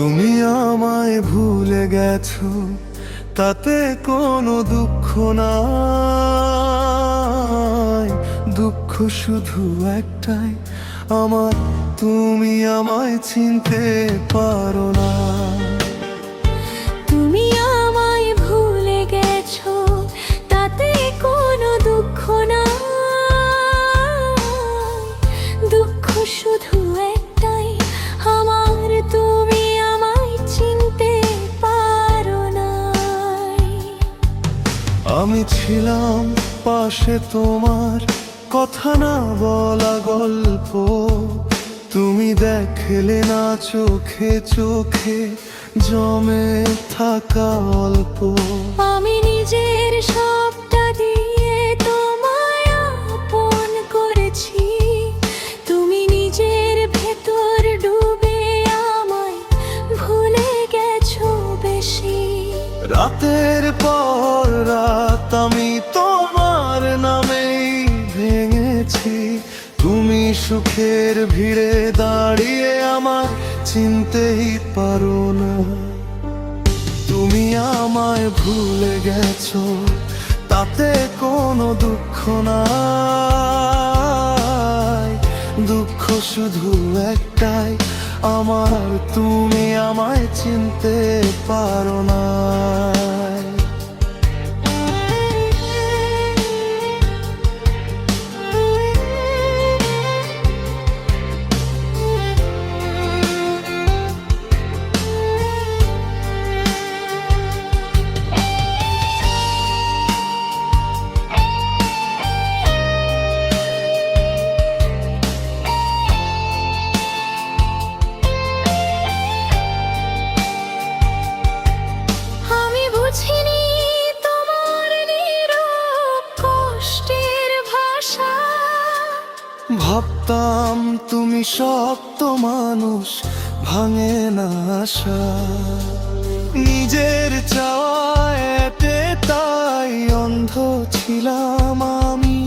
তুমি আমায় ভুলে গেছো, তাতে কোনো দুঃখ নাই। দুঃখ শুধু একটাই আমার, তুমি আমায় চিনতে পারো না। তুমি আমায় ভুলে গেছো, তাতে কোনো দুঃখ নাই। দুঃখ শুধু একটাই আমার, তুমি আমায় চিনতে পারো না। আমি ছিলাম পাশে তোমার, কথা না বলা গল্প তুমি দেখলে না চোখে চোখে জমে থাকা অল্প। আমি নিজের সবটা দিয়ে তোমায় আপন করেছি, তুমি নিজের ভেতর ডুবে আমায় ভুলে গেছো বেশি। রাতের পর রাত আমি তোমার নামেই ভেঙেছি, তুমি সুখের ভিড়ে দাঁড়িয়ে আমার চিনতেই পারো না। তুমি আমায় ভুলে গেছো, তাতে কোনো দুঃখ নাই। দুঃখ শুধু একটাই আমার, তুমি আমায় চিনতে পারো না। ভাবতাম তুমি শক্ত মানুষ, ভাঙে না আশা। নিজের চাওয়াতে তাই অন্ধ ছিলাম আমি।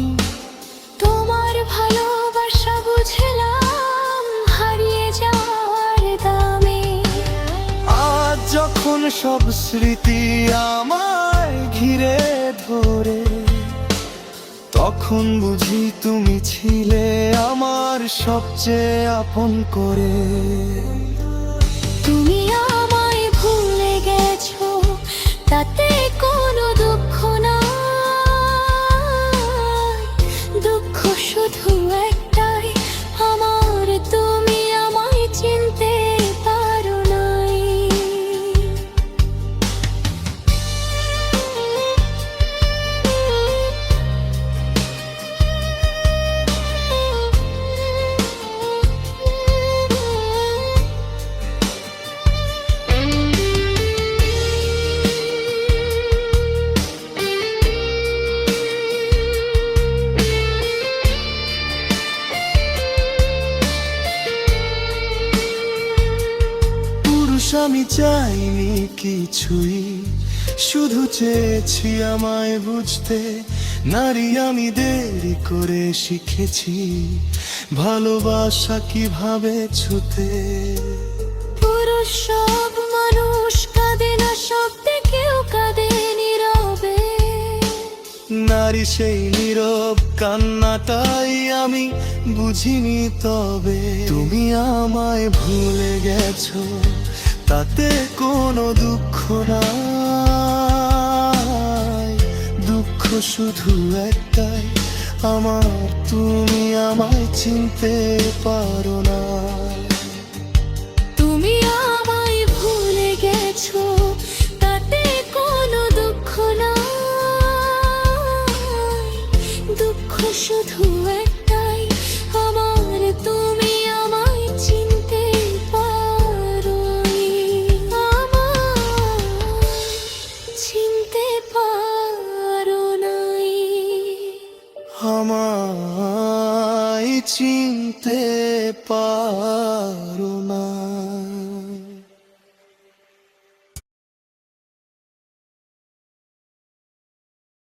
তোমার ভালোবাসা বুঝলাম হারিয়ে যাওয়ার দামে। আজ যখন সব স্মৃতি আমায় ঘিরে ধরে, তখন বুঝি তুমি ছিলে আমার সবচেয়ে আপন করে। তুমি আমায় ভুলে গেছো, তাতে কোনো দুঃখ নাই। দুঃখ শুধু একটাই আমার, তুমি আমায় চিনতে পারো নাই। আমি চাইনি কিছুই, শুধু চেয়েছি আমায় বুঝতে। নারী আমি দেরি করে শিখেছি ভালোবাসা কিভাবে ছুতে। পুরুষ সব মানুষ কাঁদে না শব্দে, কেউ কাঁদে নীরবে। নারী সেই নীরব কান্নাটাই আমি বুঝিনি তবে। তুমি আমায় ভুলে গেছো, তাতে কোনো দুঃখ নাই। দুঃখ শুধু একটাই আমার, তুমি আমায় চিনতে পারো না।